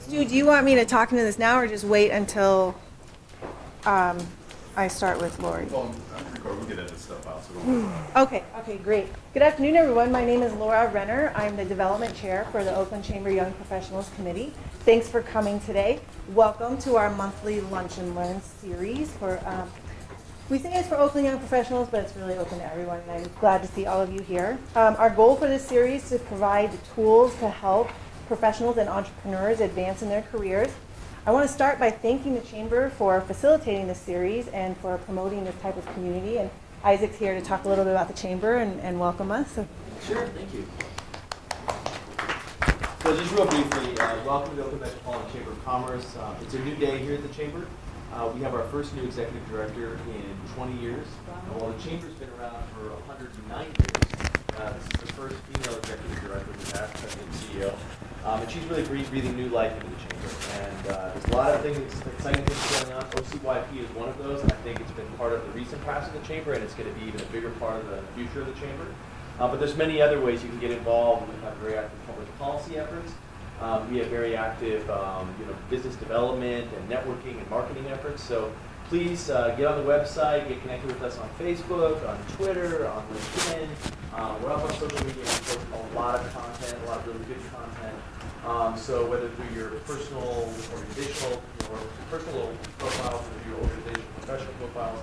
Stu, do you want me to talk into this now or just wait until I start with Lorie? Well, I'm recording. We'll get edit stuff out. So Okay, great. Good afternoon, everyone. My name is Lorie Renner. I'm the Development Chair for the Oakland Chamber Young Professionals Committee. Thanks for coming today. Welcome to our monthly Lunch and Learn series. We say it's for Oakland Young Professionals, but it's really open to everyone, and I'm glad to see all of you here. Our goal for this series is to provide the tools to help professionals and entrepreneurs advance in their careers. I want to start by thanking the Chamber for facilitating this series and for promoting this type of community. And Isaac's here to talk a little bit about the Chamber and welcome us. So. Sure, thank you. So just real briefly, welcome to the Oakland Metropolitan Chamber of Commerce. It's a new day here at the Chamber. We have our first new executive director in 20 years. While the Chamber's been around for 109 years, this is the first female executive director we've had, president and CEO. And she's really breathing new life into the Chamber. And there's a lot of things, exciting things going on. OCYP is one of those, and I think it's been part of the recent past of the Chamber, and it's going to be even a bigger part of the future of the Chamber. But there's many other ways you can get involved. We have very active public policy efforts. We have very active business development and networking and marketing efforts. So please get on the website, get connected with us on Facebook, on Twitter, on LinkedIn. We're up on social media and post a lot of content, a lot of really good content. So whether through your personal, organizational, or personal profiles, or your organizational, professional profiles,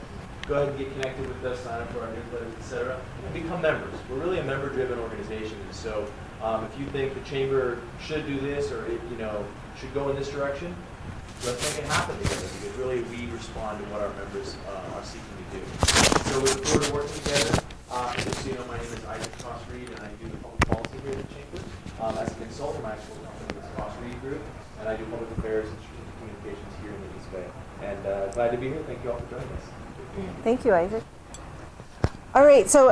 go ahead and get connected with us, sign up for our newsletters, etc., and become members. We're really a member-driven organization, and so if you think the Chamber should do this or should go in this direction, let's make it happen together, because really we respond to what our members are seeking to do. So we look forward to working together. Just so you know, my name is Isaac Cross-Reed, and I do the public policy here at the Chamber. As a consultant, my actual company is Cross-Reed Group, and I do public affairs and strategic communications here in the East Bay. And glad to be here. Thank you all for joining us. Thank you, Isaac. All right, so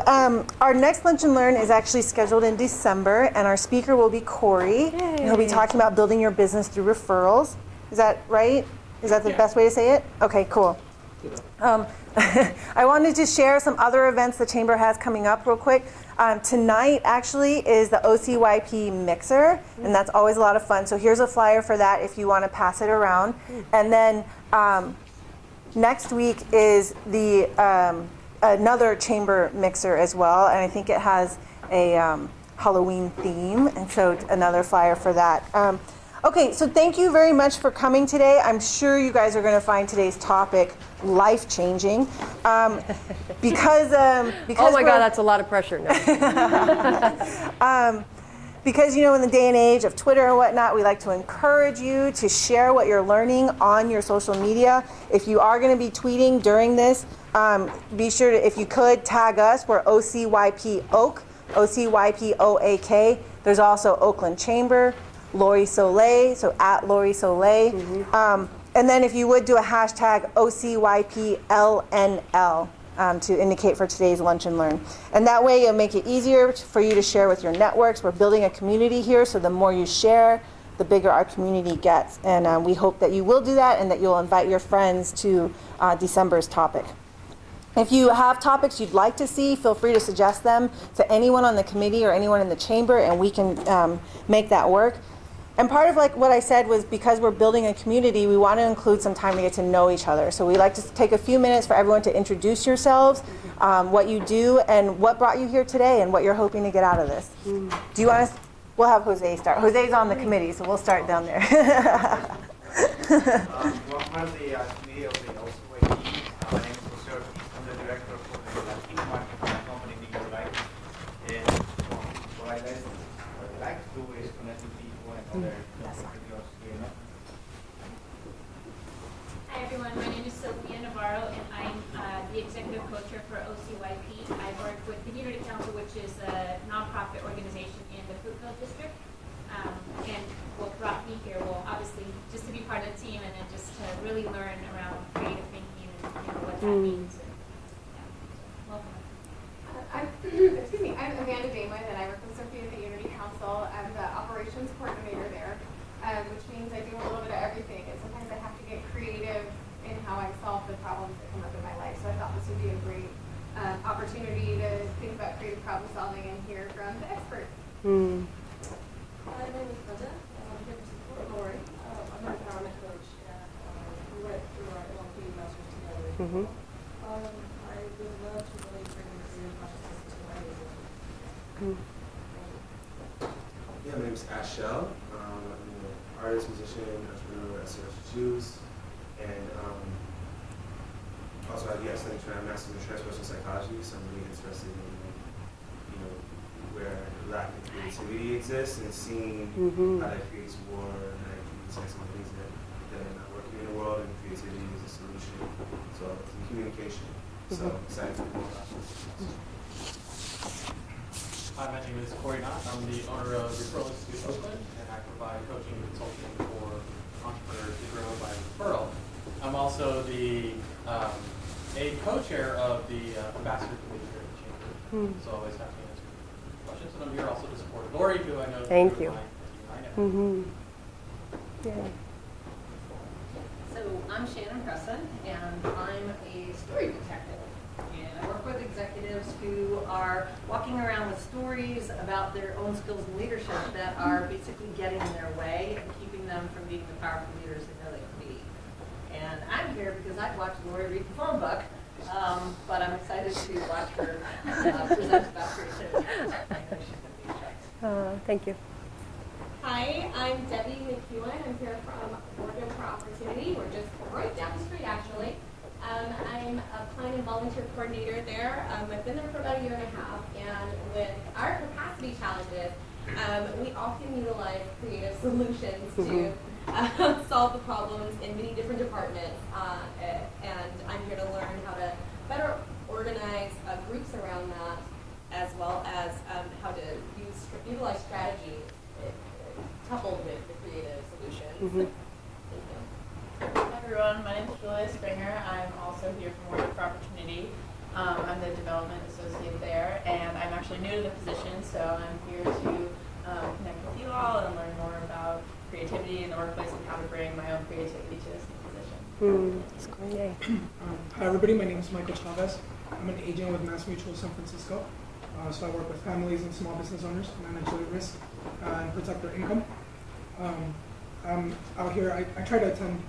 our next Lunch and Learn is actually scheduled in December, and our speaker will be Corey. And he'll be talking about building your business through referrals. Is that right? Is that the best way to say it? Okay, cool. I wanted to share some other events the Chamber has coming up real quick. Tonight, actually, is the OCYP Mixer, and that's always a lot of fun. So here's a flyer for that if you want to pass it around. And then next week is the another Chamber Mixer as well, and I think it has a Halloween theme, and so another flyer for that. Okay, so thank you very much for coming today. I'm sure you guys are going to find today's topic life-changing because oh my God, that's a lot of pressure. No. Because, in the day and age of Twitter and whatnot, we like to encourage you to share what you're learning on your social media. If you are going to be tweeting during this, be sure to, if you could, tag us. We're OCYP Oak, OCYP OAK. There's also Oakland Chamber, Lorie Solay, so at Lorie Solay. Mm-hmm. And then if you would do a hashtag OCYPLNL. To indicate for today's Lunch and Learn. And that way it'll make it easier for you to share with your networks. We're building a community here, so the more you share, the bigger our community gets. And we hope that you will do that and that you'll invite your friends to December's topic. If you have topics you'd like to see, feel free to suggest them to anyone on the committee or anyone in the Chamber, and we can make that work. And part of what I said was, because we're building a community, we want to include some time to get to know each other. So we like to take a few minutes for everyone to introduce yourselves, what you do, and what brought you here today, and what you're hoping to get out of this. Do you want us? We'll have Jose start. Jose's on the committee, so we'll start down there. Well, I'm part of the committee of the OCYP. My name is Jose. I'm the director for the Latino market for the company Nico Light. And what I like to do is connect with people and other entrepreneurs here. Hi everyone, my name is Sophia Navarro, and I'm the executive co-chair for OCYP. I work with Community Council, which is a nonprofit organization in the Fruitville district. And what brought me here, well, obviously, just to be part of the team and then just to really learn around creative thinking and what that means. And, welcome. I'm Amanda Damon, and I work with Sophia at the Unity Council. I'm the operations coordinator there, which means I do a little bit of everything. And sometimes I have to get creative in how I solve the problems that come up in my life. So I thought this would be a great opportunity to think about creative problem solving and hear from the expert. My name is Brenda, and I'm here to support Lorie. Mm-hmm. I would love to really bring the creative process to life. Yeah, my name is Ashel. I'm an artist, musician, entrepreneur, as I choose. And also I studied master's in transpersonal psychology, so I'm really interested in where lack of creativity exists and seeing how that creates war and how that creates some things that are not working in the world, and creativity is a solution. So it's communication. So excited to more about this. Hi, my name is Corey Knott. I'm the owner of Referral Institute Oakland, and I provide coaching and consulting for entrepreneurs to grow by referral. I'm also the a co-chair of the ambassador committee here at the chamber. So always happy to answer questions. And I'm here also to support Lorie, who I know. Thank you. I know. Mm-hmm. Yeah. So I'm Shannon Presson, and I'm a story detective. And I work with executives who are walking around with stories about their own skills and leadership that are basically getting in their way and keeping them from being the powerful leaders they know they can be. And I'm here because I've watched Lorie read the phone book, but I'm excited to watch her present about creativity. I know she's going to be excited. Thank you. Hi, I'm Debbie McEwen. I'm here from Oregon for Opportunity. We're just right down the street, actually. I'm a client and volunteer coordinator there. I've been there for about a year and a half, and with our capacity challenges, we often utilize creative solutions to solve the problems in many different departments, and I'm here to learn how to better organize groups around that, as well as how to utilize strategy coupled with the creative solutions. Hi everyone, my name is Julia Springer. I'm also here from Oregon for Opportunity. I'm the development associate there, and I'm actually new to the position, so I'm here to connect with you all and learn more about creativity in the workplace and how to bring my own creativity to this new position. That's great. Hi everybody, my name is Michael Chavez. I'm an agent with Mass Mutual San Francisco. So I work with families and small business owners to manage their risk and protect their income. I'm out here, I try to attend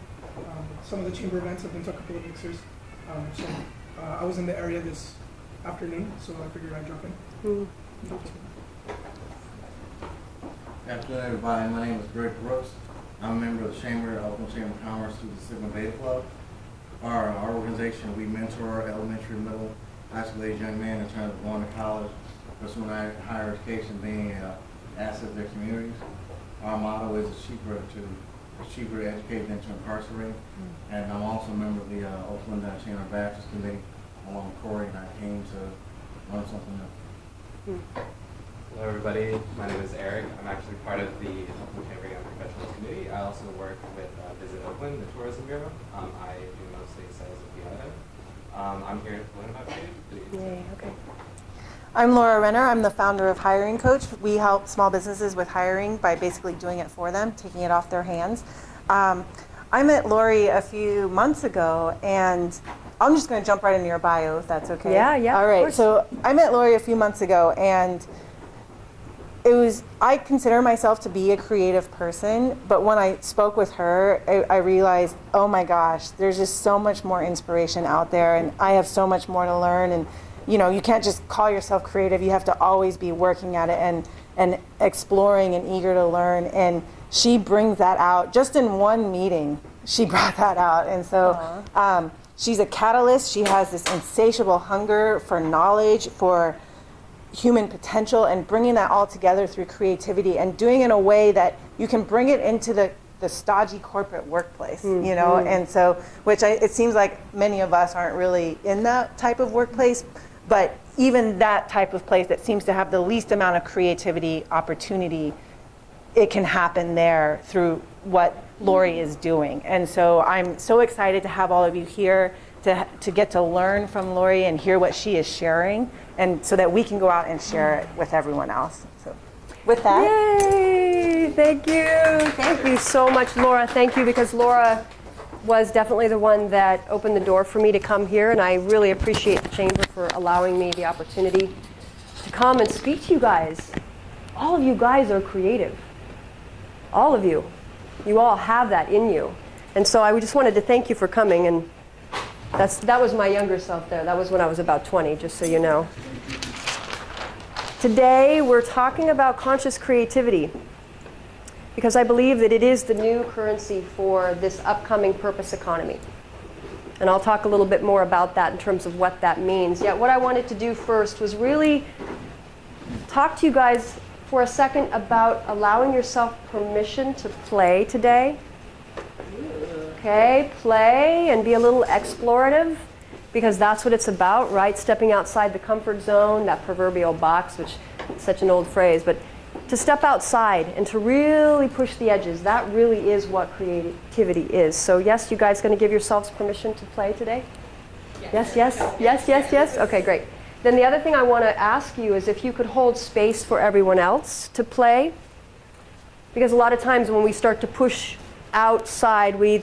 some of the chamber events. I've been to a couple of mixers. So I was in the area this afternoon, so I figured I'd drop in. Good afternoon, everybody. My name is Greg Brooks. I'm a member of the Chamber, Oakland Chamber of Commerce through the Sigma Beta Club. Our organization, we mentor elementary, middle, high school age young men in terms of going to college, pursuing higher education, being an asset to their communities. Our motto is it's cheaper to educate than to incarcerate. And I'm also a member of the Oakland Chamber Baptist Committee, along with Corey, and I came to learn something new. Hello everybody, my name is Eric. I'm actually part of the Oakland Chamber Young Professionals Committee. I also work with Visit Oakland, the tourism bureau. I do mostly sales of the item. I'm here to learn about creativity. Yay, okay. I'm Laura Renner. I'm the founder of Hiring Coach. We help small businesses with hiring by basically doing it for them, taking it off their hands. I met Lorie a few months ago, and I'm just going to jump right into your bio, if that's okay. Yeah. All right. So I met Lorie a few months ago, and I consider myself to be a creative person, but when I spoke with her, I realized, oh my gosh, there's just so much more inspiration out there, and I have so much more to learn. And you can't just call yourself creative. You have to always be working at it and exploring and eager to learn. And she brings that out. Just in one meeting, she brought that out. And so she's a catalyst. She has this insatiable hunger for knowledge, for human potential, and bringing that all together through creativity and doing it in a way that you can bring it into the stodgy corporate workplace, and so, it seems like many of us aren't really in that type of workplace, but even that type of place that seems to have the least amount of creativity opportunity, it can happen there through what Lorie is doing. And so I'm so excited to have all of you here to get to learn from Lorie and hear what she is sharing, and so that we can go out and share it with everyone else. So with that. Yay! Thank you. Thank you so much, Laura. Thank you, because Laura was definitely the one that opened the door for me to come here, and I really appreciate the Chamber for allowing me the opportunity to come and speak to you guys. All of you guys are creative. All of you. You all have that in you. And so I just wanted to thank you for coming, and That was my younger self there. That was when I was about 20, just so you know. Today, we're talking about conscious creativity because I believe that it is the new currency for this upcoming purpose economy. And I'll talk a little bit more about that in terms of what that means. Yet what I wanted to do first was really talk to you guys for a second about allowing yourself permission to play today. Okay, play and be a little explorative, because that's what it's about, right? Stepping outside the comfort zone, that proverbial box, which is such an old phrase, but to step outside and to really push the edges, that really is what creativity is. So yes, you guys going to give yourselves permission to play today? Yes, yes, yes, yes, yes? Okay, great. Then the other thing I want to ask you is if you could hold space for everyone else to play, because a lot of times when we start to push outside, we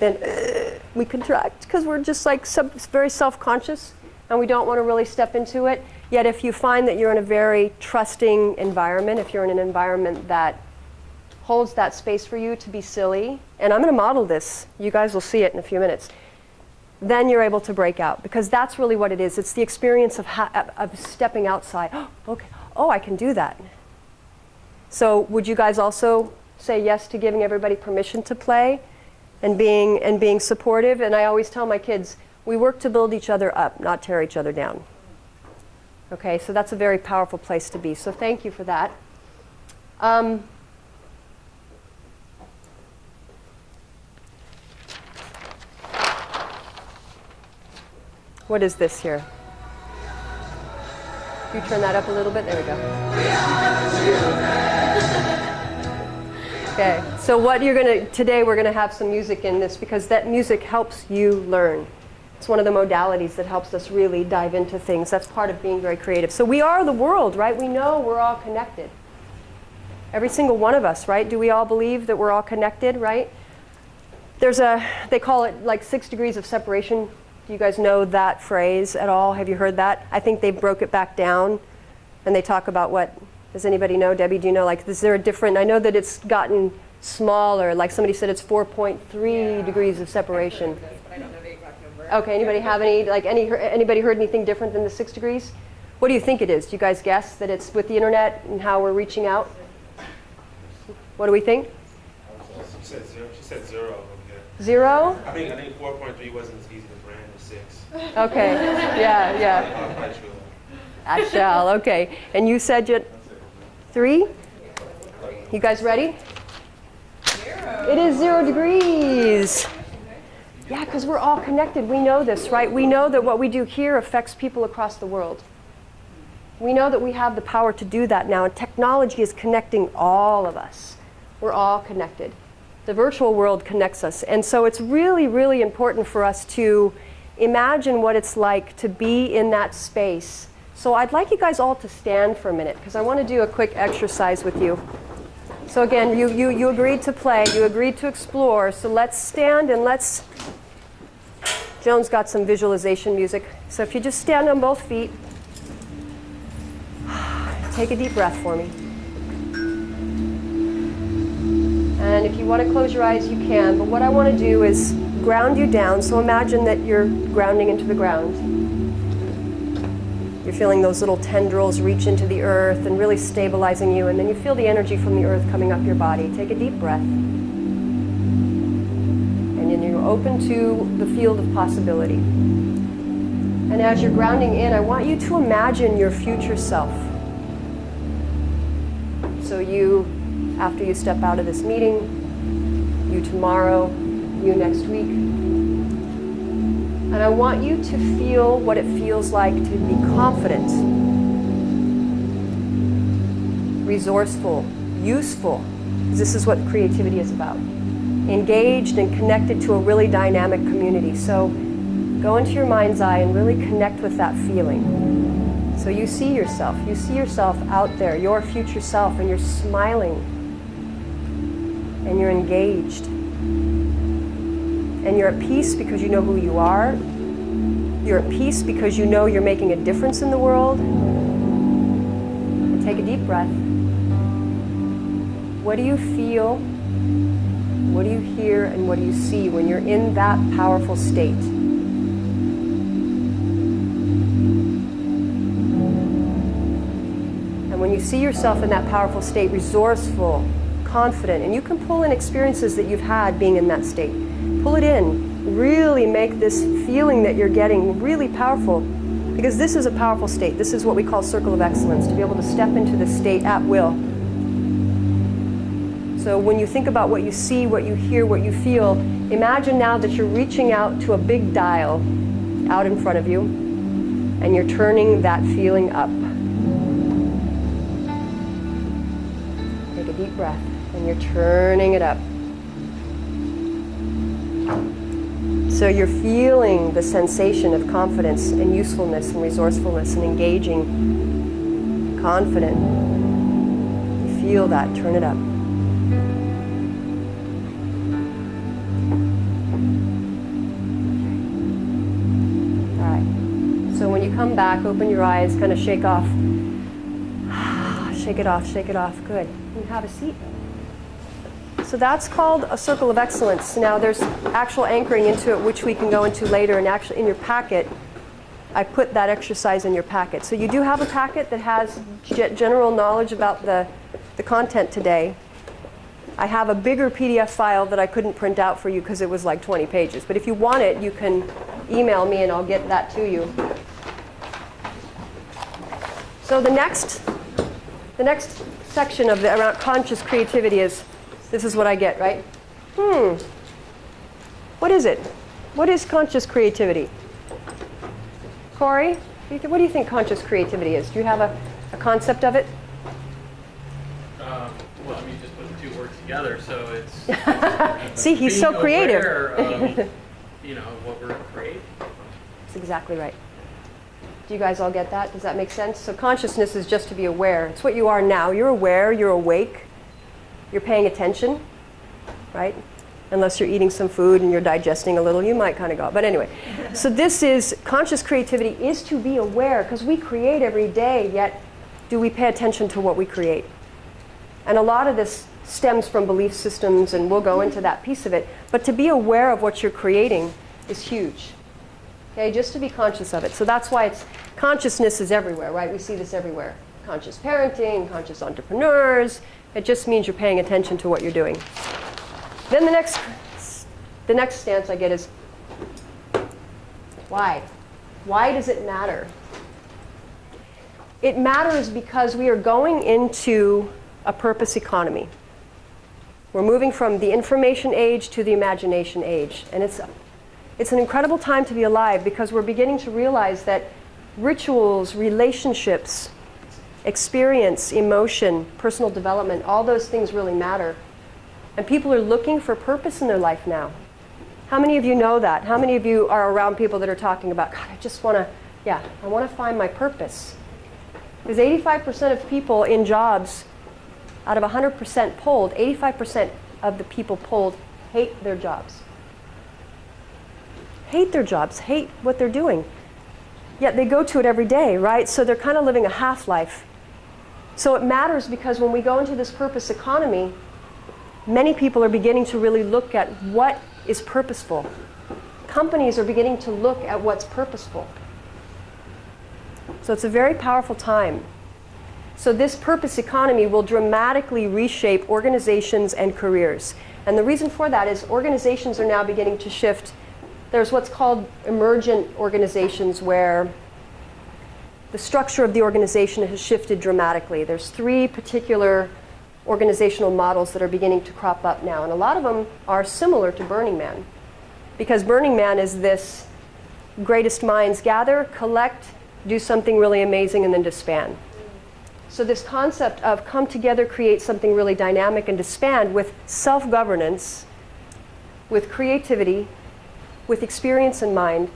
contract because we're just like very self-conscious and we don't want to really step into it. Yet if you find that you're in a very trusting environment, if you're in an environment that holds that space for you to be silly, and I'm going to model this, you guys will see it in a few minutes, then you're able to break out, because that's really what it is. It's the experience of stepping outside. Oh, okay. Oh, I can do that. So would you guys also say yes to giving everybody permission to play and being supportive? And I always tell my kids, we work to build each other up, not tear each other down. Okay, so that's a very powerful place to be. So thank you for that. What is this here? You turn that up a little bit? There we go. Okay, so what you're today we're gonna have some music in this because that music helps you learn. It's one of the modalities that helps us really dive into things. That's part of being very creative. So we are the world, right? We know we're all connected. Every single one of us, right? Do we all believe that we're all connected, right? They call it like 6 degrees of separation. Do you guys know that phrase at all? Have you heard that? I think they broke it back down and they talk about what, does anybody know? Debbie, do you know, like, is there a different, I know that it's gotten smaller, like somebody said it's 4.3 degrees of separation. But I don't know the exact number. Okay, anybody have anybody heard anything different than the 6 degrees? What do you think it is? Do you guys guess that it's with the internet and how we're reaching out? What do we think? She said zero. She said 0 over here. 0? I think 4.3 wasn't as easy to brand as 6. Okay, yeah. I'm quite sure. I shall, okay. And you said you 3? You guys ready? 0. It is 0 degrees. Yeah, because we're all connected. We know this, right? We know that what we do here affects people across the world. We know that we have the power to do that now, and technology is connecting all of us. We're all connected. The virtual world connects us. And so it's really, really important for us to imagine what it's like to be in that space. So I'd like you guys all to stand for a minute, because I want to do a quick exercise with you. So again, you agreed to play, you agreed to explore, so let's stand and let's... Joan's got some visualization music. So if you just stand on both feet, take a deep breath for me. And if you want to close your eyes, you can, but what I want to do is ground you down. So imagine that you're grounding into the ground. You're feeling those little tendrils reach into the earth and really stabilizing you, and then you feel the energy from the earth coming up your body. Take a deep breath. And then you're open to the field of possibility. And as you're grounding in, I want you to imagine your future self. So you, after you step out of this meeting, you tomorrow, you next week. And I want you to feel what it feels like to be confident, resourceful, useful. This is what creativity is about. Engaged and connected to a really dynamic community. So go into your mind's eye and really connect with that feeling. So you see yourself out there, your future self, and you're smiling. And you're engaged. And you're at peace because you know who you are. You're at peace because you know you're making a difference in the world. And take a deep breath. What do you feel? What do you hear? And what do you see when you're in that powerful state? you see yourself in that powerful state, resourceful, confident, and you can pull in experiences that you've had being in that state. Pull it in. Really make this feeling that you're getting really powerful, because this is a powerful state. This is what we call circle of excellence, to be able to step into this state at will. So when you think about what you see, what you hear, what you feel, imagine now that you're reaching out to a big dial out in front of you, and you're turning that feeling up. Take a deep breath, and you're turning it up. So you're feeling the sensation of confidence and usefulness and resourcefulness and engaging, confident. You feel that, turn it up. All right. So when you come back, open your eyes, kind of shake off. Shake it off, shake it off. Good. You have a seat. So that's called a circle of excellence. Now there's actual anchoring into it, which we can go into later. And actually in your packet, I put that exercise in your packet. So you do have a packet that has general knowledge about the content today. I have a bigger PDF file that I couldn't print out for you because it was like 20 pages. But if you want it, you can email me and I'll get that to you. So the next section of around conscious creativity is, this is what I get, right? What is it? What is conscious creativity? Corey, what do you think conscious creativity is? Do you have a concept of it? Well, I mean, just put the two words together, so it's See, he's so creative. Aware of, what we're going to create. That's exactly right. Do you guys all get that? Does that make sense? So consciousness is just to be aware. It's what you are now. You're aware, you're awake. You're paying attention, right? Unless you're eating some food and you're digesting a little, you might kind of go. But anyway, so this is, conscious creativity is to be aware, because we create every day, yet do we pay attention to what we create? And a lot of this stems from belief systems, and we'll go into that piece of it. But to be aware of what you're creating is huge. Okay, just to be conscious of it. So that's why consciousness is everywhere, right? We see this everywhere. Conscious parenting, conscious entrepreneurs. It just means you're paying attention to what you're doing. Then the next stance I get is, why? Why does it matter? It matters because we are going into a purpose economy. We're moving from the information age to the imagination age. And it's an incredible time to be alive, because we're beginning to realize that rituals, relationships, experience, emotion, personal development, all those things really matter. And people are looking for purpose in their life now. How many of you know that? How many of you are around people that are talking about, God, I want to find my purpose? Because 85% of people in jobs, out of 100% polled, 85% of the people polled hate their jobs. Hate their jobs, hate what they're doing. Yet they go to it every day, right? So they're kind of living a half-life. So it matters because when we go into this purpose economy, many people are beginning to really look at what is purposeful. Companies are beginning to look at what's purposeful. So it's a very powerful time. So this purpose economy will dramatically reshape organizations and careers. And the reason for that is organizations are now beginning to shift. There's what's called emergent organizations, where the structure of the organization has shifted dramatically. There's 3 particular organizational models that are beginning to crop up now. And a lot of them are similar to Burning Man. Because Burning Man is this greatest minds gather, collect, do something really amazing, and then disband. So this concept of come together, create something really dynamic, and disband with self-governance, with creativity, with experience in mind,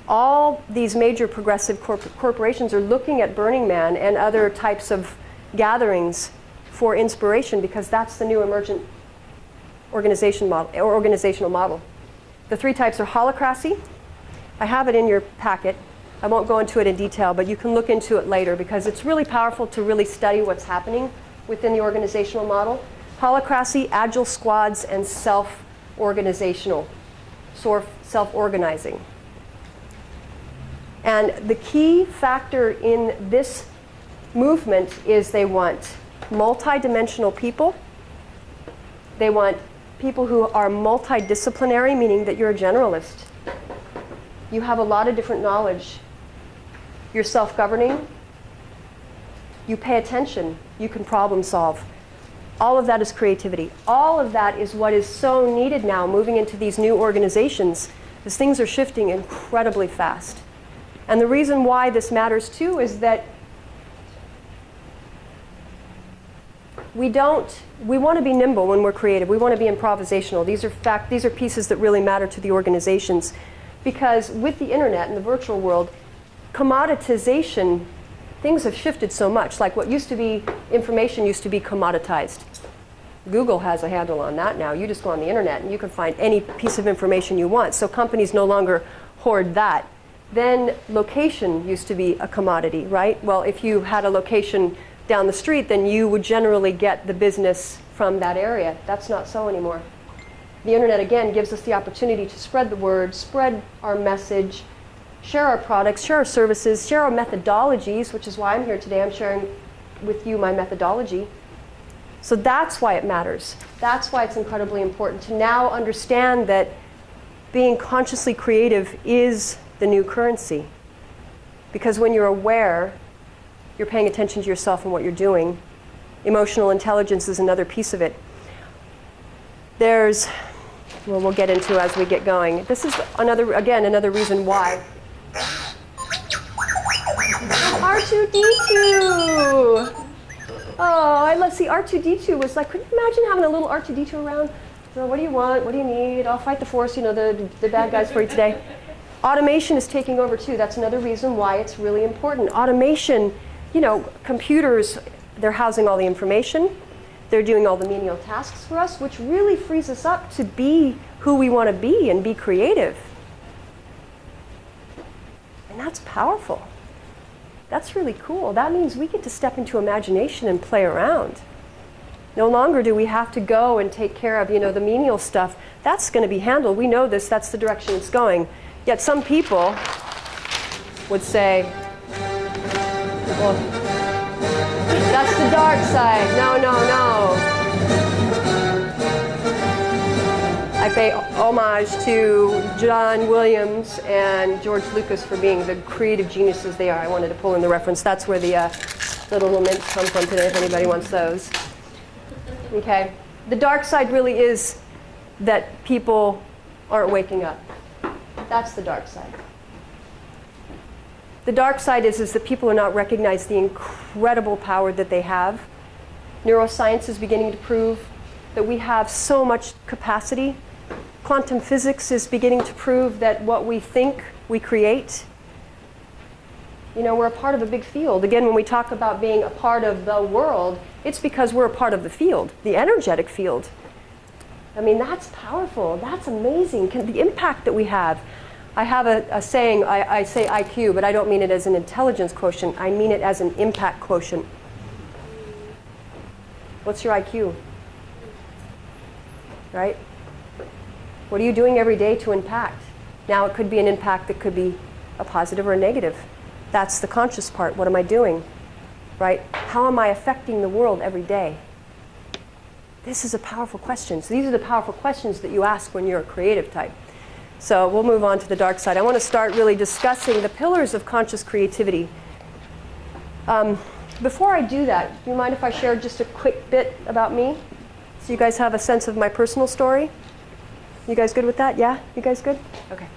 all these major progressive corporations are looking at Burning Man and other types of gatherings for inspiration, because that's the new emergent organizational model. The 3 types are holacracy. I have it in your packet. I won't go into it in detail, but you can look into it later, because it's really powerful to really study what's happening within the organizational model. Holacracy, agile squads, and self-organizing. And the key factor in this movement is they want multi-dimensional people. They want people who are multidisciplinary, meaning that you're a generalist. You have a lot of different knowledge. You're self-governing. You pay attention. You can problem solve. All of that is creativity. All of that is what is so needed now moving into these new organizations, because things are shifting incredibly fast. And the reason why this matters too is that we want to be nimble when we're creative. We want to be improvisational. These are pieces that really matter to the organizations, because with the internet and the virtual world, commoditization, things have shifted so much. Like what used to be information used to be commoditized. Google has a handle on that now. You just go on the internet and you can find any piece of information you want. So companies no longer hoard that. Then location used to be a commodity, right? Well, if you had a location down the street, then you would generally get the business from that area. That's not so anymore. The internet, again, gives us the opportunity to spread the word, spread our message, share our products, share our services, share our methodologies, which is why I'm here today. I'm sharing with you my methodology. So that's why it matters. That's why it's incredibly important to now understand that being consciously creative is the new currency. Because when you're aware, you're paying attention to yourself and what you're doing. Emotional intelligence is another piece of it. We'll get into as we get going. This is another reason why. R2-D2! Oh, let's see, R2-D2 was like, could you imagine having a little R2-D2 around? So what do you want? What do you need? I'll fight the force, the bad guys for you today. Automation is taking over too. That's another reason why it's really important. Automation, computers, they're housing all the information. They're doing all the menial tasks for us, which really frees us up to be who we want to be and be creative. And that's powerful. That's really cool. That means we get to step into imagination and play around. No longer do we have to go and take care of, the menial stuff. That's going to be handled. We know this. That's the direction it's going. Yet some people would say, well, that's the dark side. No, no, no. I pay homage to John Williams and George Lucas for being the creative geniuses they are. I wanted to pull in the reference. That's where the little mints come from today, if anybody wants those. Okay. The dark side really is that people aren't waking up. That's the dark side. The dark side is that people are not recognizing the incredible power that they have. Neuroscience is beginning to prove that we have so much capacity. Quantum physics is beginning to prove that what we think, we create. We're a part of a big field. Again, when we talk about being a part of the world, it's because we're a part of the field, the energetic field. I mean, that's powerful. That's amazing. The impact that we have. I have a saying, I say IQ, but I don't mean it as an intelligence quotient. I mean it as an impact quotient. What's your IQ? Right? What are you doing every day to impact? Now, it could be an impact that could be a positive or a negative. That's the conscious part. What am I doing? Right? How am I affecting the world every day? This is a powerful question. So these are the powerful questions that you ask when you're a creative type. So we'll move on to the dark side. I want to start really discussing the pillars of conscious creativity. Before I do that, do you mind if I share just a quick bit about me? So you guys have a sense of my personal story? You guys good with that? Yeah? You guys good? Okay.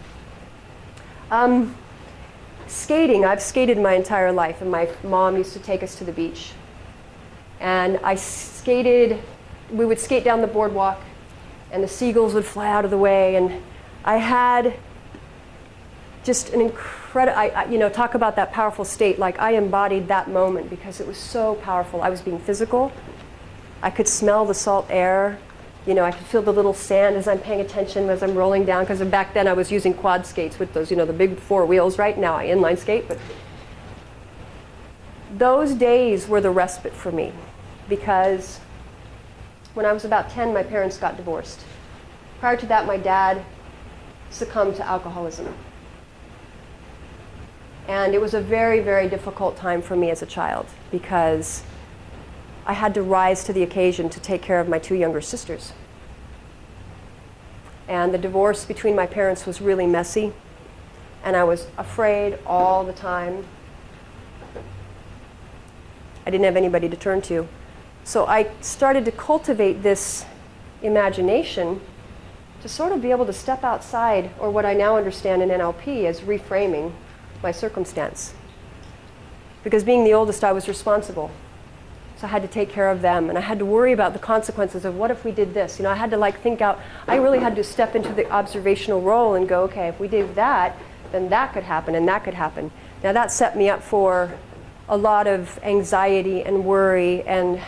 Skating. I've skated my entire life, and my mom used to take us to the beach. And we would skate down the boardwalk, and the seagulls would fly out of the way, and I had just an incredible, talk about that powerful state. Like, I embodied that moment because it was so powerful. I was being physical. I could smell the salt air. I could feel the little sand as I'm paying attention, as I'm rolling down, because back then I was using quad skates with those, the big 4 wheels. Right now I inline skate, but those days were the respite for me, because when I was about 10, my parents got divorced. Prior to that, my dad succumbed to alcoholism. And it was a very, very difficult time for me as a child because I had to rise to the occasion to take care of my 2 younger sisters. And the divorce between my parents was really messy, and I was afraid all the time. I didn't have anybody to turn to. So I started to cultivate this imagination to sort of be able to step outside, or what I now understand in NLP as reframing my circumstance. Because being the oldest, I was responsible. So I had to take care of them, and I had to worry about the consequences of what if we did this. You know, I had to like think out, I really had to step into the observational role and go, okay, if we did that, then that could happen and that could happen. Now that set me up for a lot of anxiety and worry and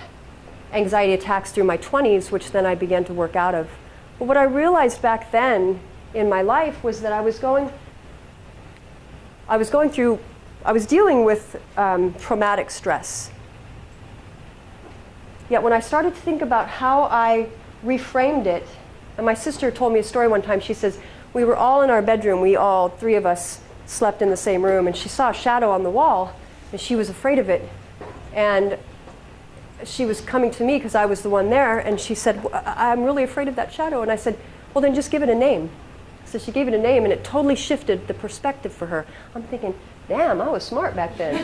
anxiety attacks through my 20s, which then I began to work out of. But what I realized back then in my life was that I was dealing with traumatic stress. Yet when I started to think about how I reframed it, and my sister told me a story one time, she says, we were all in our bedroom, we all, 3 of us, slept in the same room, and she saw a shadow on the wall, and she was afraid of it. And she was coming to me because I was the one there, and she said, I'm really afraid of that shadow. And I said, well, then just give it a name. So she gave it a name, and it totally shifted the perspective for her. I'm thinking, damn, I was smart back then.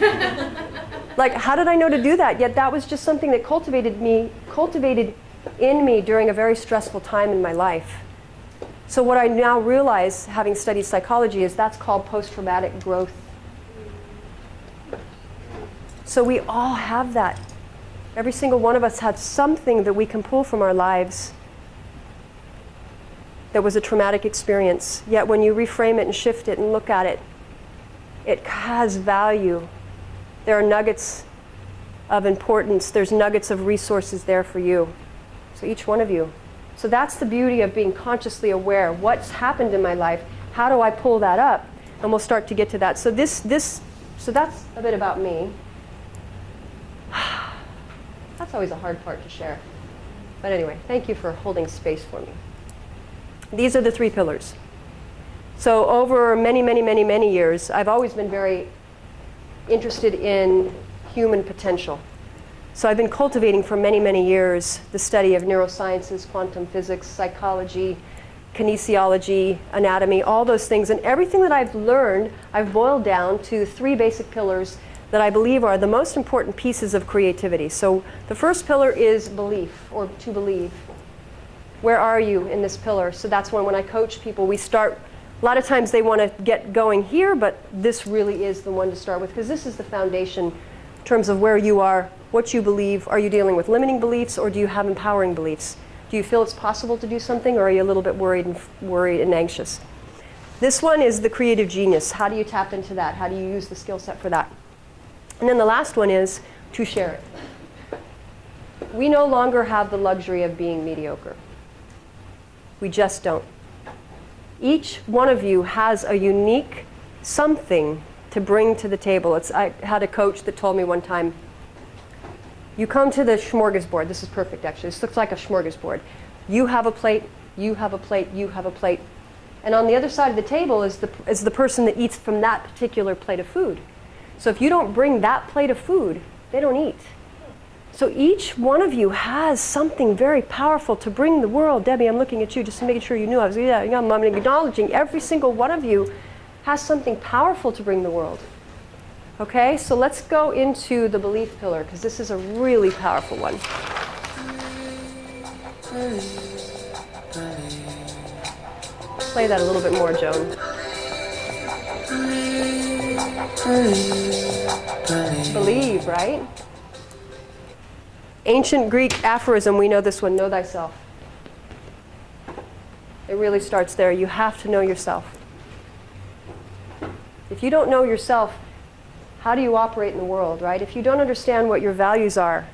Like, how did I know to do that? Yet that was just something that cultivated in me during a very stressful time in my life. So what I now realize, having studied psychology, is that's called post-traumatic growth. So we all have that. Every single one of us had something that we can pull from our lives that was a traumatic experience. Yet when you reframe it and shift it and look at it, it has value. There are nuggets of importance. There's nuggets of resources there for you. So each one of you. So that's the beauty of being consciously aware. What's happened in my life? How do I pull that up? And we'll start to get to that. So so that's a bit about me. That's always a hard part to share. But anyway, thank you for holding space for me. These are the 3 pillars. So over many, many, many, many years, I've always been very interested in human potential. So I've been cultivating for many, many years the study of neurosciences, quantum physics, psychology, kinesiology, anatomy, all those things. And everything that I've learned, I've boiled down to 3 basic pillars that I believe are the most important pieces of creativity. So the first pillar is belief, or to believe. Where are you in this pillar? So that's when I coach people, we start. A lot of times they want to get going here, but this really is the one to start with, because this is the foundation in terms of where you are, what you believe. Are you dealing with limiting beliefs, or do you have empowering beliefs? Do you feel it's possible to do something, or are you a little bit worried and anxious? This one is the creative genius. How do you tap into that? How do you use the skill set for that? And then the last one is to share it. We no longer have the luxury of being mediocre. We just don't. Each one of you has a unique something to bring to the table. I had a coach that told me one time, you come to the smorgasbord. This is perfect, actually. This looks like a smorgasbord. You have a plate, you have a plate, you have a plate. And on the other side of the table is the person that eats from that particular plate of food. So if you don't bring that plate of food, they don't eat. So each one of you has something very powerful to bring the world. Debbie, I'm looking at you just to make sure you knew I was, I'm acknowledging every single one of you has something powerful to bring the world. Okay, so let's go into the belief pillar, because this is a really powerful one. Play that a little bit more, Joan. Believe, right? Ancient Greek aphorism, we know this one, know thyself. It really starts there. You have to know yourself. If you don't know yourself, how do you operate in the world, right? If you don't understand what your values are,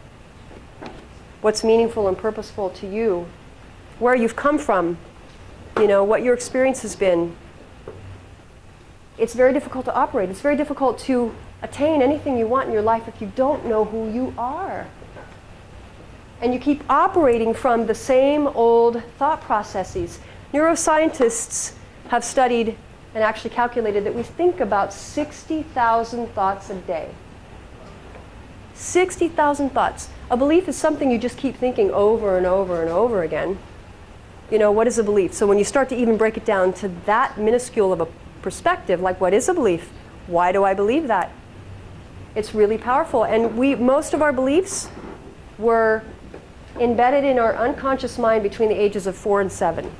what's meaningful and purposeful to you, where you've come from, what your experience has been, it's very difficult to operate. It's very difficult to attain anything you want in your life if you don't know who you are. And you keep operating from the same old thought processes. Neuroscientists have studied and actually calculated that we think about 60,000 thoughts a day. 60,000 thoughts. A belief is something you just keep thinking over and over and over again. You know, what is a belief? So when you start to even break it down to that minuscule of a perspective, like what is a belief? Why do I believe that? It's really powerful. And most of our beliefs were embedded in our unconscious mind between the ages of 4 and 7.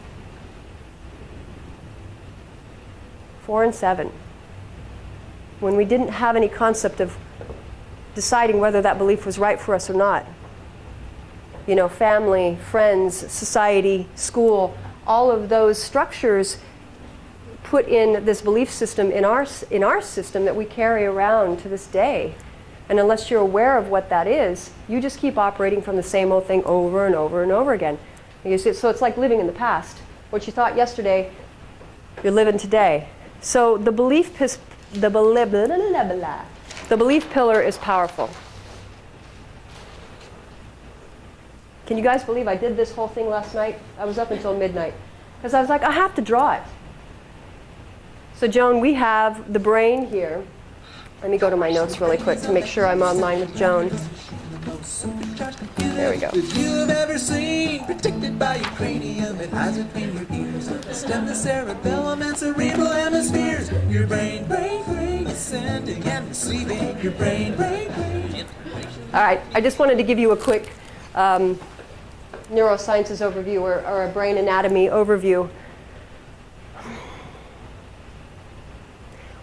4 and 7. When we didn't have any concept of deciding whether that belief was right for us or not. You know, family, friends, society, school, all of those structures put in this belief system in our system that we carry around to this day. And unless you're aware of what that is, you just keep operating from the same old thing over and over and over again. So it's like living in the past. What you thought yesterday, you're living today. So the belief pillar is powerful. Can you guys believe I did this whole thing last night? I was up until midnight. Because I was like, I have to draw it. So Joan, we have the brain here. Let me go to my notes really quick to make sure I'm online with Joan. There we go. You've ever seen protected by your cranium, it hides between your ears. Stem the cerebellum and cerebral hemispheres. Your brain is sending and receiving. Your brain. All right, I just wanted to give you a quick neurosciences overview or a brain anatomy overview.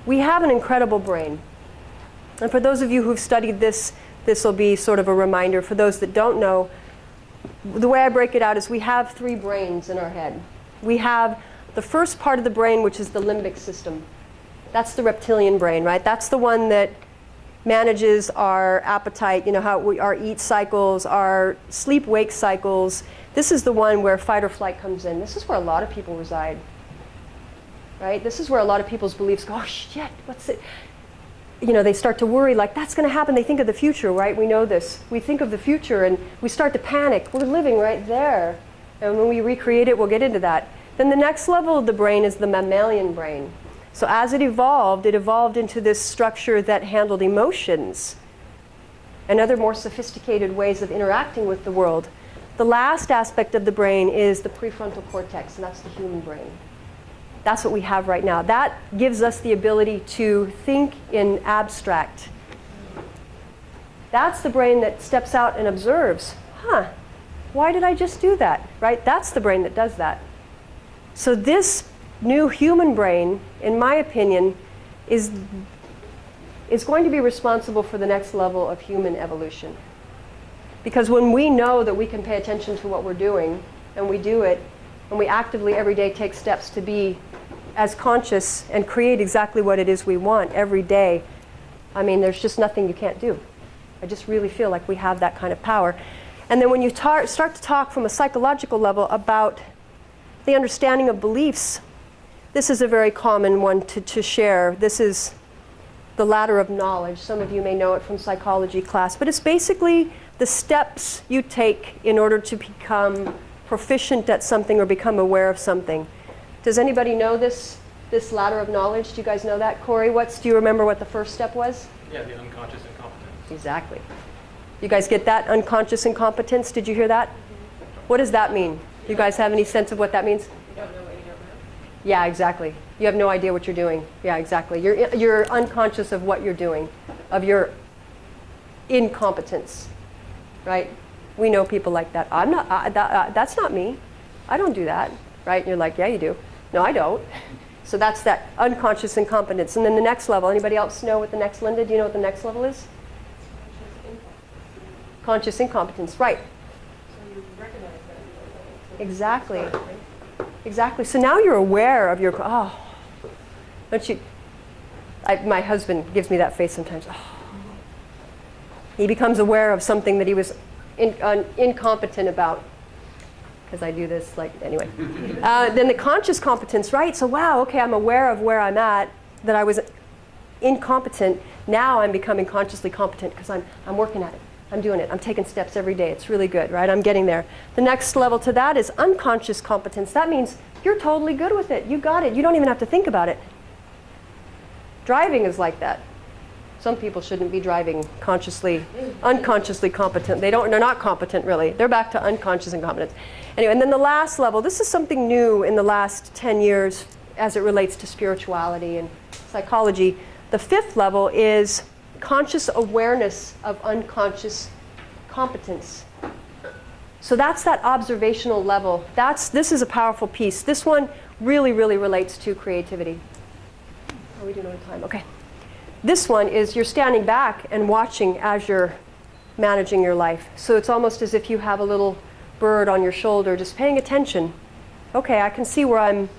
We have an incredible brain. And for those of you who've studied this, this will be sort of a reminder. For those that don't know, the way I break it out is we have 3 brains in our head. We have the first part of the brain, which is the limbic system. That's the reptilian brain, right? That's the one that manages our appetite, you know, our eat cycles, our sleep-wake cycles. This is the one where fight or flight comes in. This is where a lot of people reside, right? This is where a lot of people's beliefs go, oh, shit, what's it? You know, they start to worry, like, that's going to happen. They think of the future, right? We know this. We think of the future, and we start to panic. We're living right there. And when we recreate it, we'll get into that. Then the next level of the brain is the mammalian brain. So as it evolved into this structure that handled emotions and other more sophisticated ways of interacting with the world. The last aspect of the brain is the prefrontal cortex, and that's the human brain. That's what we have right now. That gives us the ability to think in abstract. That's the brain that steps out and observes. Huh, why did I just do that? Right? That's the brain that does that. So this new human brain, in my opinion, is going to be responsible for the next level of human evolution. Because when we know that we can pay attention to what we're doing, and we do it, and we actively every day take steps to be as conscious and create exactly what it is we want every day, I mean, there's just nothing you can't do. I just really feel like we have that kind of power. And then when you start to talk from a psychological level about the understanding of beliefs, this is a very common one to share. This is the ladder of knowledge. Some of you may know it from psychology class, but it's basically the steps you take in order to become proficient at something or become aware of something. Does anybody know this ladder of knowledge? Do you guys know that? Corey, do you remember what the first step was? Yeah, the unconscious incompetence. Exactly. You guys get that? Unconscious incompetence? Did you hear that? What does that mean? You guys have any sense of what that means? You don't know what you don't know. Yeah, exactly. You have no idea what you're doing. Yeah, exactly. You're unconscious of what you're doing, of your incompetence, right? We know people like that. That's not me. I don't do that, right? And you're like, yeah, you do. No, I don't. So that's that unconscious incompetence. And then the next level, anybody else know what the next, Linda, do you know what the next level is? Conscious incompetence, right. So you recognize that. Exactly. Exactly. So now you're aware of your, don't you, my husband gives me that face sometimes. He becomes aware of something that he was incompetent about. Because I do this, anyway. Then the conscious competence, right? So wow, okay, I'm aware of where I'm at, that I was incompetent. Now I'm becoming consciously competent because I'm working at it. I'm doing it. I'm taking steps every day. It's really good, right? I'm getting there. The next level to that is unconscious competence. That means you're totally good with it. You got it. You don't even have to think about it. Driving is like that. Some people shouldn't be driving unconsciously competent. They're not competent really. They're back to unconscious incompetence. Anyway, and then the last level, this is something new in the last 10 years as it relates to spirituality and psychology. The 5th level is conscious awareness of unconscious competence. So that's that observational level. This is a powerful piece. This one really, really relates to creativity. How are we doing on time? Okay. This one is you're standing back and watching as you're managing your life. So it's almost as if you have a little bird on your shoulder just paying attention. Okay, I can see where I'm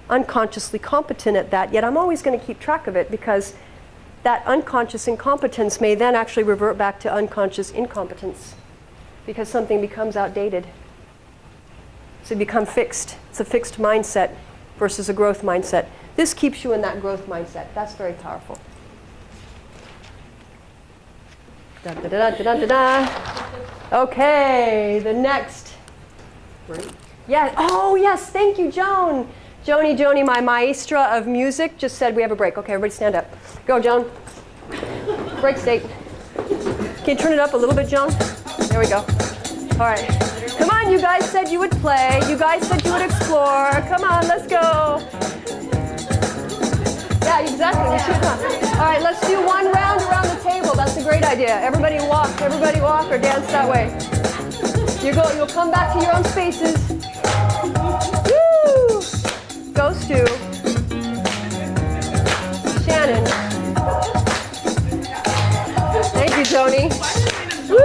unconsciously competent at that, yet I'm always going to keep track of it because that unconscious incompetence may then actually revert back to unconscious incompetence because something becomes outdated. So you become fixed. It's a fixed mindset versus a growth mindset. This keeps you in that growth mindset. That's very powerful. Da, da, da, da, da, da. Okay, the next. Yeah. Oh, yes. Thank you, Joan. Joni, my maestra of music, just said we have a break. Okay, everybody stand up. Go, Joan. Break state. Can you turn it up a little bit, Joan? There we go. All right. Come on, you guys said you would play. You guys said you would explore. Come on, let's go. Yeah, exactly. We should come. All right, let's do one round around the table. That's a great idea. Everybody walk or dance that way. You'll come back to your own spaces. Woo! Go, Stu. Shannon. Thank you, Tony. Woo!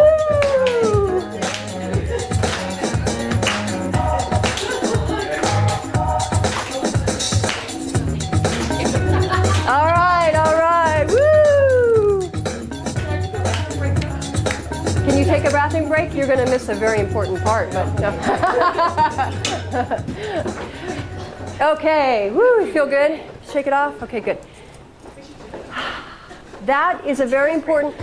All right. Woo! Can you take a bathroom break? You're going to miss a very important part, but no. Okay. Woo, you feel good? Shake it off? Okay, good. That is a very important,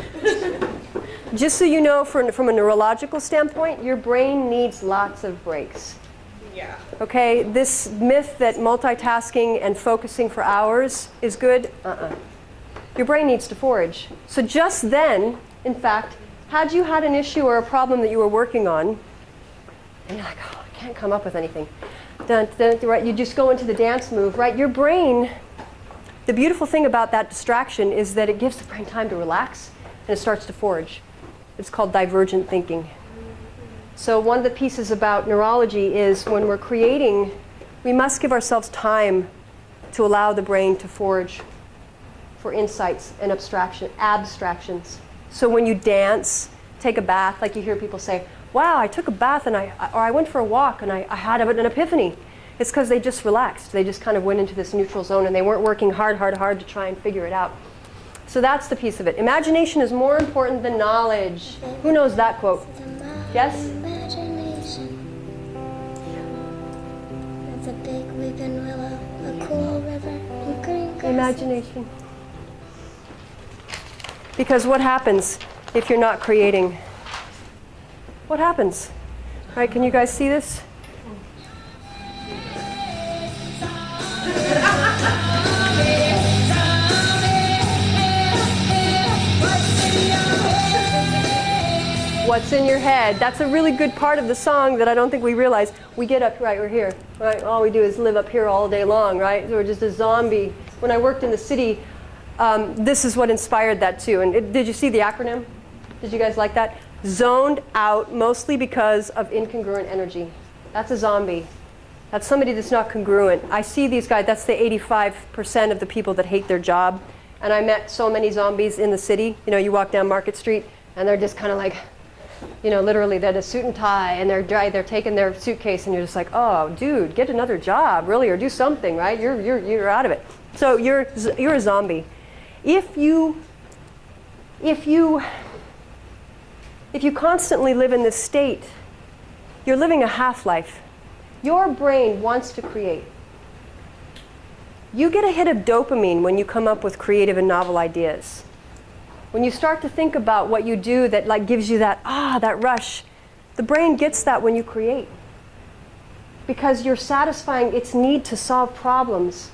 just so you know, from a neurological standpoint, your brain needs lots of breaks. Yeah. Okay, this myth that multitasking and focusing for hours is good, Your brain needs to forage. So just then, in fact, had you had an issue or a problem that you were working on, and you're like, oh, I can't come up with anything, right? You just go into the dance move, right? Your brain, the beautiful thing about that distraction is that it gives the brain time to relax and it starts to forage. It's called divergent thinking. So one of the pieces about neurology is when we're creating, we must give ourselves time to allow the brain to forage for insights and abstractions. So when you dance, take a bath, like you hear people say, wow, I took a bath and I went for a walk and I had an epiphany. It's because they just relaxed. They just kind of went into this neutral zone and they weren't working hard to try and figure it out. So that's the piece of it. Imagination is more important than knowledge. Who knows that quote? Yes? Imagination. It's a big weeping willow, a cool river, and green grass. Imagination. Because what happens if you're not creating? What happens? All right, can you guys see this? What's in your head? That's a really good part of the song that I don't think we realize. We get up, right, we're here, right? All we do is live up here all day long, right? So we're just a zombie. When I worked in the city, this is what inspired that too. And did you see the acronym? Did you guys like that? Zoned out, mostly because of incongruent energy. That's a zombie. That's somebody that's not congruent. I see these guys, that's the 85% of the people that hate their job. And I met so many zombies in the city. You know, you walk down Market Street and they're just kind of like, you know, literally they're in a suit and tie and they're taking their suitcase and you're just like, oh, dude, get another job, really, or do something, right? You're out of it. So you're a zombie. If you constantly live in this state, you're living a half-life. Your brain wants to create. You get a hit of dopamine when you come up with creative and novel ideas. When you start to think about what you do that like gives you that rush, the brain gets that when you create. Because you're satisfying its need to solve problems.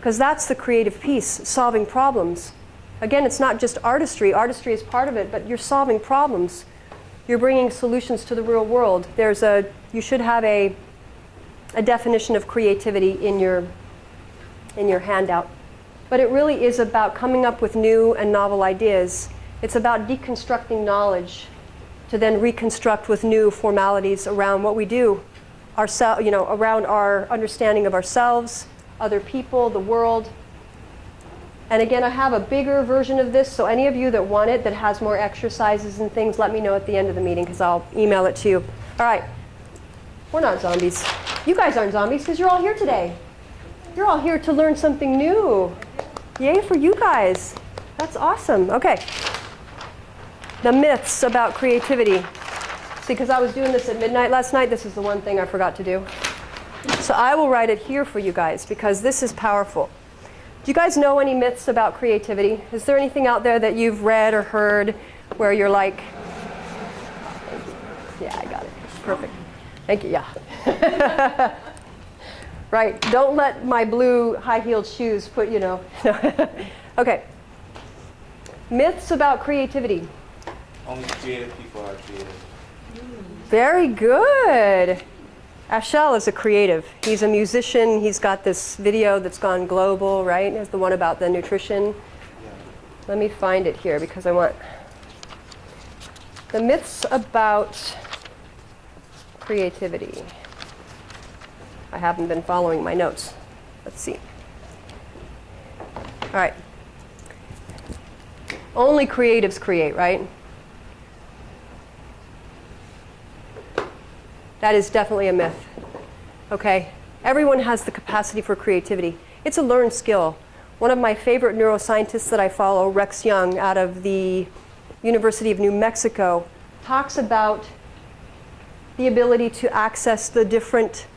because that's the creative piece, solving problems. Again, it's not just artistry. Artistry is part of it, but you're solving problems. You're bringing solutions to the real world. You should have a definition of creativity in your handout. But it really is about coming up with new and novel ideas. It's about deconstructing knowledge to then reconstruct with new formalities around what we do, around our understanding of ourselves, other people, the world. And again, I have a bigger version of this, so any of you that want it, that has more exercises and things, let me know at the end of the meeting, because I'll email it to you. All right. We're not zombies. You guys aren't zombies, because you're all here today. You're all here to learn something new. Yay for you guys. That's awesome. Okay. The myths about creativity. See, because I was doing this at midnight last night, this is the one thing I forgot to do. So I will write it here for you guys, because this is powerful. Do you guys know any myths about creativity? Is there anything out there that you've read or heard where you're like, yeah, I got it. Perfect. Thank you. Yeah. Right. Don't let my blue high-heeled shoes put, Okay. Myths about creativity. Only creative people are creative. Very good. Ashel is a creative. He's a musician. He's got this video that's gone global, right? It's the one about the nutrition. Yeah. Let me find it here because I want the myths about creativity. I haven't been following my notes. Let's see. All right. Only creatives create, right? That is definitely a myth. Okay? Everyone has the capacity for creativity. It's a learned skill. One of my favorite neuroscientists that I follow, Rex Young, out of the University of New Mexico, talks about the ability to access the different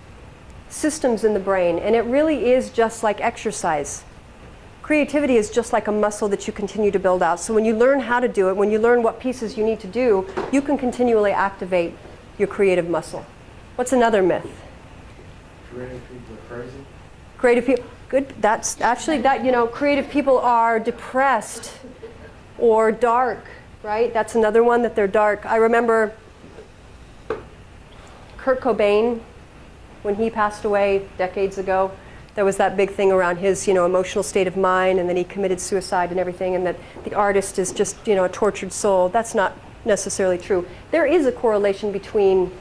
systems in the brain. And it really is just like exercise. Creativity is just like a muscle that you continue to build out. So when you learn how to do it, when you learn what pieces you need to do, you can continually activate your creative muscle. What's another myth? Creative people are crazy. Creative people, good. That's actually creative people are depressed or dark, right? That's another one, that they're dark. I remember Kurt Cobain, when he passed away decades ago, there was that big thing around his, emotional state of mind, and then he committed suicide and everything, and that the artist is just, a tortured soul. That's not necessarily true. There is a correlation between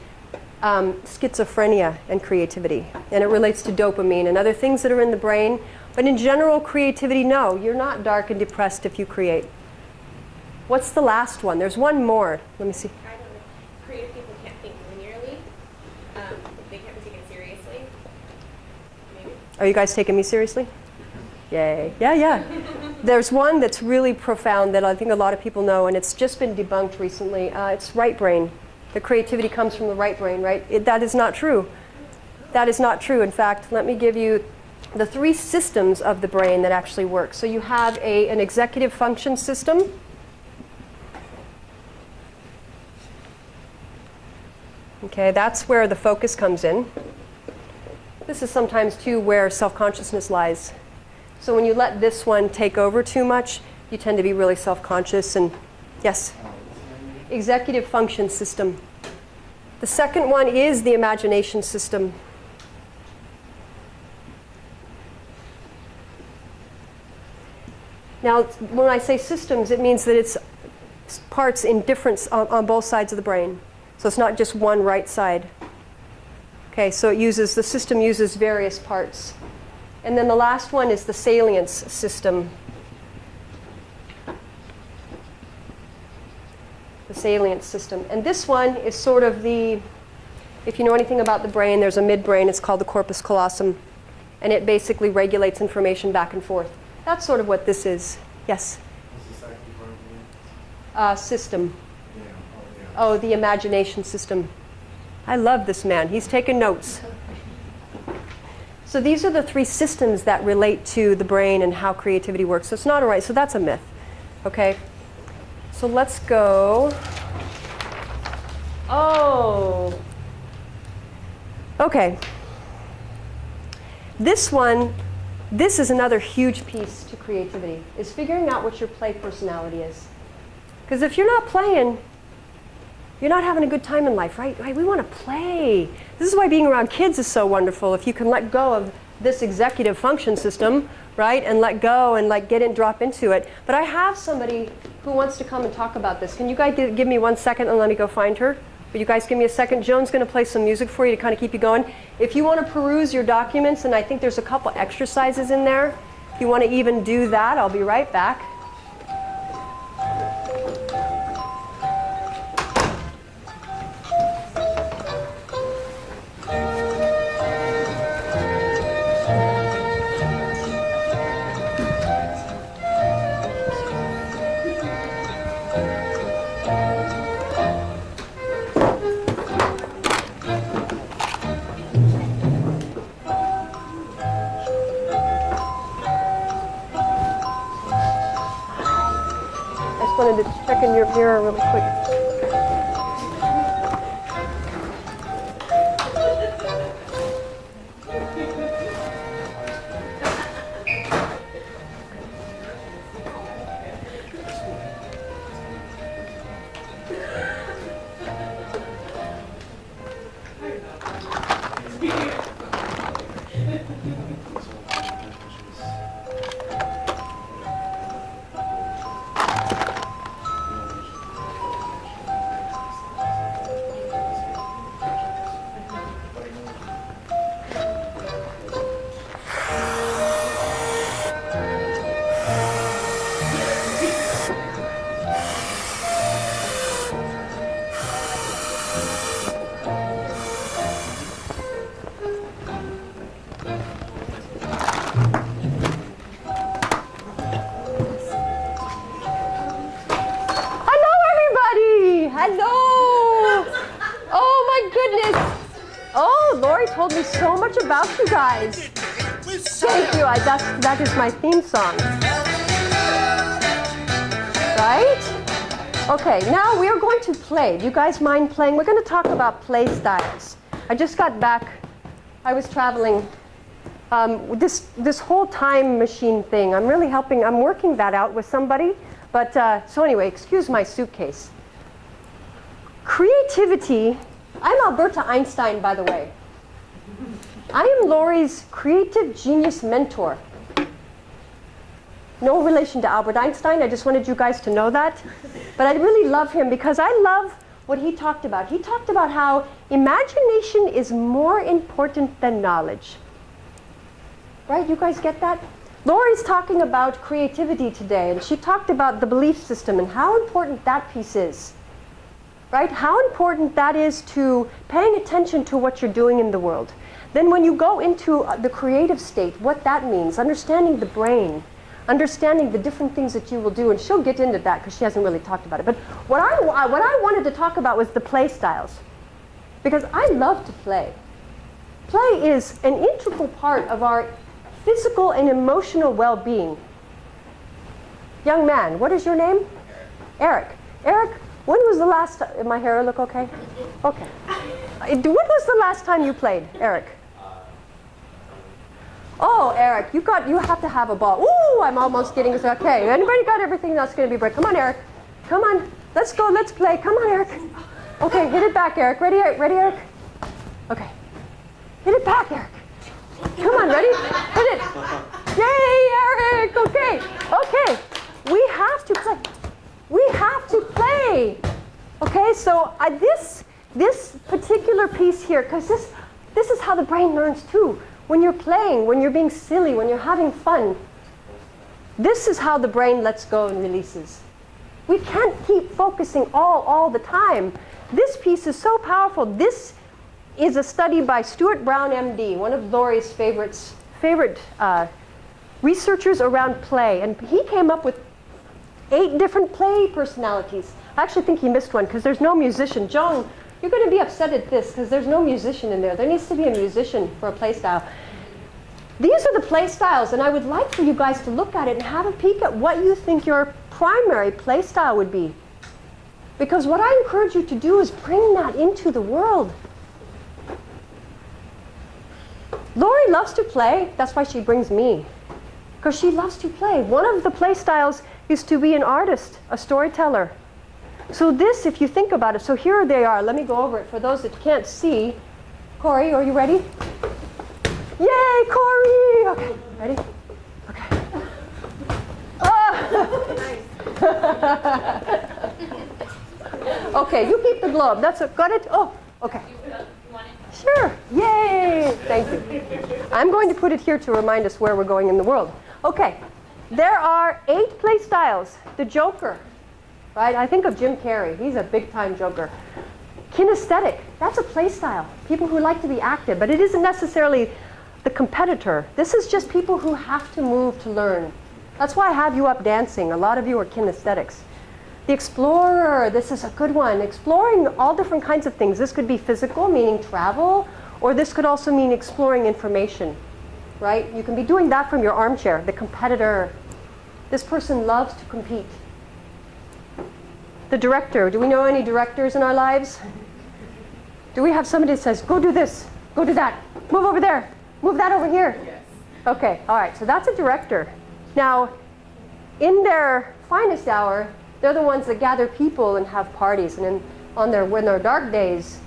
schizophrenia and creativity, and it relates to dopamine and other things that are in the brain. But in general, creativity, no, you're not dark and depressed if you create. What's the last one? There's one more. Let me see. I don't know. Creative people can't think linearly. They can't be taken seriously. Maybe. Are you guys taking me seriously? Yay. Yeah. There's one that's really profound that I think a lot of people know, and it's just been debunked recently. It's right brain. The creativity comes from the right brain, right? That is not true. That is not true. In fact, let me give you the 3 systems of the brain that actually work. So you have an executive function system. Okay, that's where the focus comes in. This is sometimes, too, where self-consciousness lies. So when you let this one take over too much, you tend to be really self-conscious. And yes? Executive function system. The second one is the imagination system. Now, when I say systems, it means that it's parts in different on both sides of the brain. So it's not just one right side. Okay, so the system uses various parts. And then the last one is the salience system. The salience system. And this one is sort of if you know anything about the brain, there's a midbrain, it's called the corpus callosum. And it basically regulates information back and forth. That's sort of what this is. Yes? What's the second part? System. Yeah. Oh, the imagination system. I love this man. He's taken notes. So these are the 3 systems that relate to the brain and how creativity works. So it's not all right. So that's a myth. Okay? So let's go. Oh. Okay. This one This is another huge piece to creativity, is figuring out what your play personality is. Because if you're not playing, you're not having a good time in life, right? We want to play. This is why being around kids is so wonderful. If you can let go of this executive function system, right, and let go and like get in, drop into it. But I have somebody who wants to come and talk about this. Can you guys give me 1 second and let me go find her? Will you guys give me a second? Joan's going to play some music for you to kind of keep you going. If you want to peruse your documents, and I think there's a couple exercises in there, if you want to even do that, I'll be right back. Wanted to check in your mirror really quick. Told me so much about you guys. Thank you. That is my theme song. Right? Okay, now we are going to play. Do you guys mind playing? We're going to talk about play styles. I just got back. I was traveling. This whole time machine thing, I'm working that out with somebody. But so anyway, excuse my suitcase. Creativity. I'm Alberta Einstein, by the way. I am Lorie's creative genius mentor. No relation to Albert Einstein. I just wanted you guys to know that. But I really love him because I love what he talked about. He talked about how imagination is more important than knowledge. Right? You guys get that? Lorie's talking about creativity today, and she talked about the belief system and how important that piece is. Right? How important that is to paying attention to what you're doing in the world. Then when you go into the creative state, what that means, understanding the brain, understanding the different things that you will do, and she'll get into that because she hasn't really talked about it. But what I wanted to talk about was the play styles, because I love to play. Play is an integral part of our physical and emotional well-being. Young man, what is your name? Eric. Eric, when was the last time? My hair look okay? Okay. When was the last time you played, Eric? Oh, Eric, you have to have a ball. Ooh, I'm almost getting this. Okay, anybody got everything that's going to be break? Come on, Eric. Come on. Let's go. Let's play. Come on, Eric. Okay, hit it back, Eric. Ready, Eric? Okay. Hit it back, Eric. Come on, ready? Hit it. Yay, Eric. Okay. Okay. We have to play. We have to play. Okay, so this particular piece here, because this is how the brain learns too. When you're playing, when you're being silly, when you're having fun, this is how the brain lets go and releases. We can't keep focusing all the time. This piece is so powerful. This is a study by Stuart Brown, MD, one of Lorie's favorite researchers around play. And he came up with 8 different play personalities. I actually think he missed one because there's no musician. Joan, you're going to be upset at this because there's no musician in there. There needs to be a musician for a play style. These are the play styles, and I would like for you guys to look at it and have a peek at what you think your primary play style would be. Because what I encourage you to do is bring that into the world. Lorie loves to play. That's why she brings me. because she loves to play. One of the play styles is to be an artist, a storyteller. So this, if you think about it, so here they are. Let me go over it for those that can't see. Corey, are you ready? Yay, Corey! Okay, ready? Okay. Okay, you keep the globe. That's it. Got it? Oh, okay. Sure. Yay! Thank you. I'm going to put it here to remind us where we're going in the world. Okay. There are 8 play styles. The Joker, right? I think of Jim Carrey. He's a big-time Joker. Kinesthetic. That's a play style. People who like to be active, but it isn't necessarily the competitor. This is just people who have to move to learn. That's why I have you up dancing. A lot of you are kinesthetics. The explorer, this is a good one. Exploring all different kinds of things. This could be physical, meaning travel, or this could also mean exploring information, right? You can be doing that from your armchair. The competitor, this person loves to compete. The director, do we know any directors in our lives? Do we have somebody that says, go do this, go do that, move over there, move that over here? Yes. Okay, all right, so that's a director. Now, in their finest hour, they're the ones that gather people and have parties. And when they're dark days,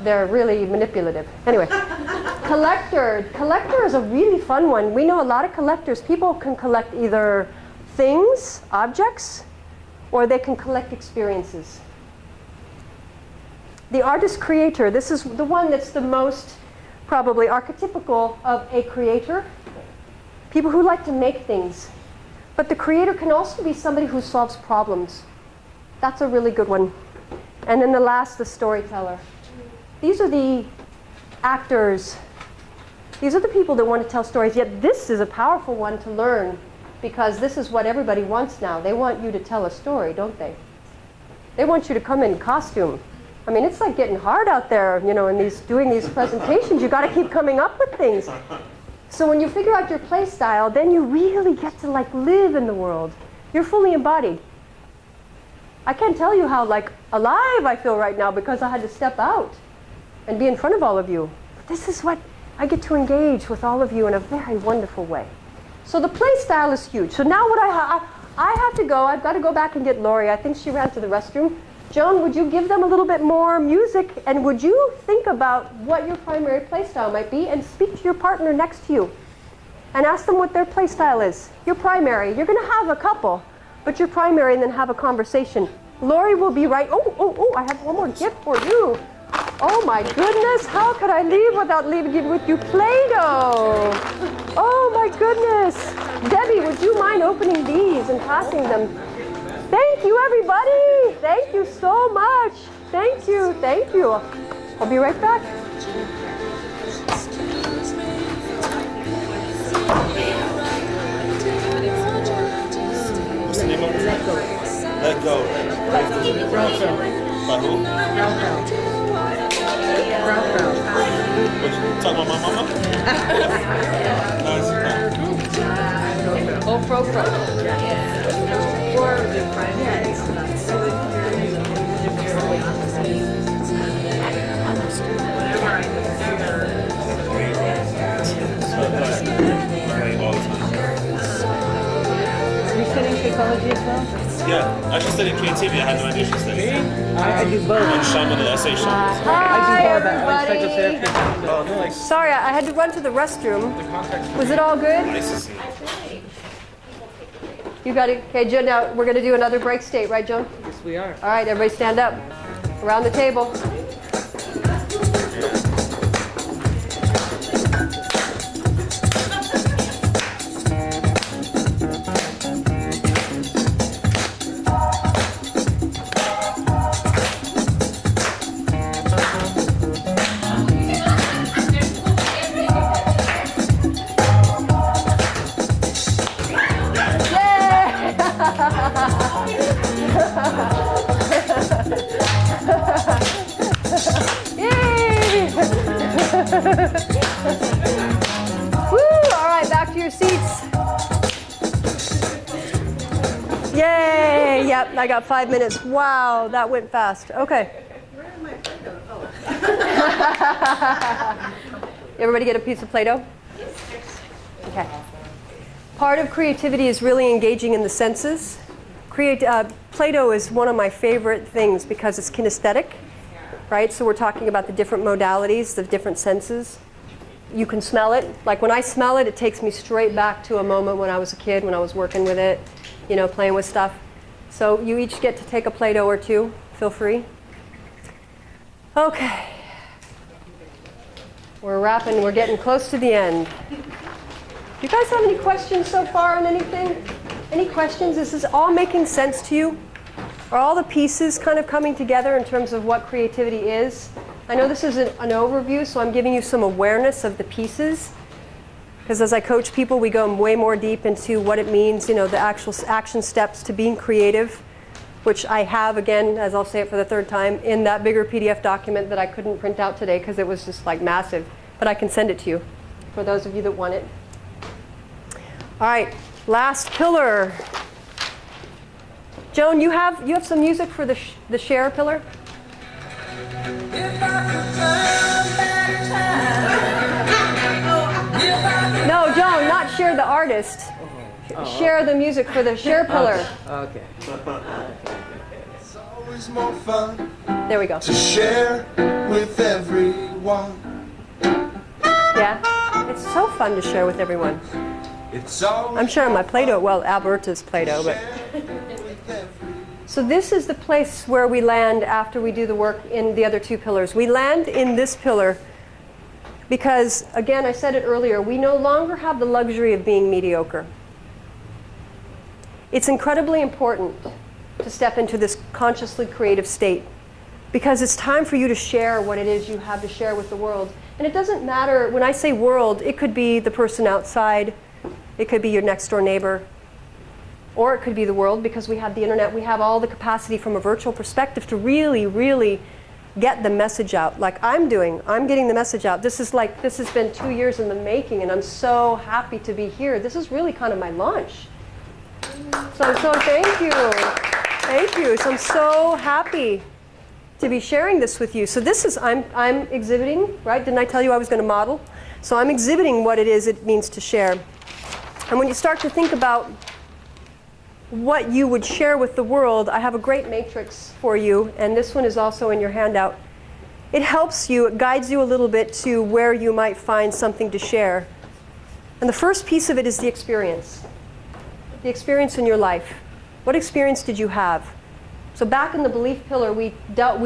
they're really manipulative. Anyway, collector. Collector is a really fun one. We know a lot of collectors. People can collect either things, objects, or they can collect experiences. The artist creator. This is the one that's the most probably archetypical of a creator. People who like to make things. But the creator can also be somebody who solves problems. That's a really good one. And then the last, the storyteller. These are the actors. These are the people that want to tell stories. Yet this is a powerful one to learn because this is what everybody wants now. They want you to tell a story, don't they? They want you to come in costume. I mean, it's like getting hard out there, you know, in doing these presentations. You got to keep coming up with things. So when you figure out your play style, then you really get to like live in the world. You're fully embodied. I can't tell you how like alive I feel right now because I had to step out and be in front of all of you. But this is what I get to engage with all of you in a very wonderful way. So the play style is huge. So now what I have to go. I've got to go back and get Lorie. I think she ran to the restroom. Joan, would you give them a little bit more music, and would you think about what your primary play style might be and speak to your partner next to you and ask them what their play style is. Your primary. You're going to have a couple, but your primary, and then have a conversation. Lorie will be right. Oh, I have one more gift for you. Oh my goodness, how could I leave without leaving with you Play-Doh? Oh my goodness. Debbie, would you mind opening these and passing them? Thank you, everybody. Thank you so much. Thank you. Thank you. I'll be right back. What's the name of it? Let Go. Let Go. By who? Talking about my mama? Oh, Fro. Are you studying psychology as well? Yeah, I just studied creativity. I had no idea she studied. I do both. And Shama, the essay Shama. Hi, everybody. Oh, nice. Sorry, I had to run to the restroom. Was it all good? Nice to see you. You got it. Okay, Joan, now we're going to do another break state, right, Joan? Yes, we are. All right, everybody stand up. Around the table. Woo! All right, back to your seats. Yay! Yep, I got 5 minutes. Wow, that went fast. Okay. Everybody get a piece of Play-Doh? Okay. Part of creativity is really engaging in the senses. Play-Doh is one of my favorite things because it's kinesthetic, right? So we're talking about the different modalities, the different senses. You can smell it. Like when I smell it, it takes me straight back to a moment when I was a kid, when I was working with it, you know, playing with stuff. So you each get to take a Play-Doh or two. Feel free. Okay. We're wrapping. We're getting close to the end. Do you guys have any questions so far on anything? Any questions? Is this all making sense to you? Are all the pieces kind of coming together in terms of what creativity is? I know this is an overview, so I'm giving you some awareness of the pieces. Because as I coach people, we go way more deep into what it means, you know, the actual action steps to being creative, which I have, again, as I'll say it for the third time, in that bigger PDF document that I couldn't print out today because it was just like massive. But I can send it to you for those of you that want it. All right, last pillar. Joan, you have some music for the share pillar? No, Joan, not share the artist. Share the music for the share pillar. Okay. It's always more fun there we go. To share with everyone. Yeah, it's so fun to share with everyone. I'm sharing my Play-Doh, well, Alberta's Play-Doh, but. So this is the place where we land after we do the work in the other two pillars. We land in this pillar because, again, I said it earlier, we no longer have the luxury of being mediocre. It's incredibly important to step into this consciously creative state because it's time for you to share what it is you have to share with the world. And it doesn't matter, when I say world, it could be the person outside, it could be your next door neighbor, or it could be the world because we have the internet, we have all the capacity from a virtual perspective to really, really get the message out like I'm doing. I'm getting the message out. This has been 2 years in the making and I'm so happy to be here. This is really kind of my launch. So thank you. Thank you. So I'm so happy to be sharing this with you. So this is, I'm exhibiting, right? Didn't I tell you I was going to model? So I'm exhibiting what it is it means to share. And when you start to think about what you would share with the world, I have a great matrix for you, and this one is also in your handout. It helps you, it guides you a little bit to where you might find something to share. And the first piece of it is the experience. The experience in your life. What experience did you have? So back in the belief pillar, we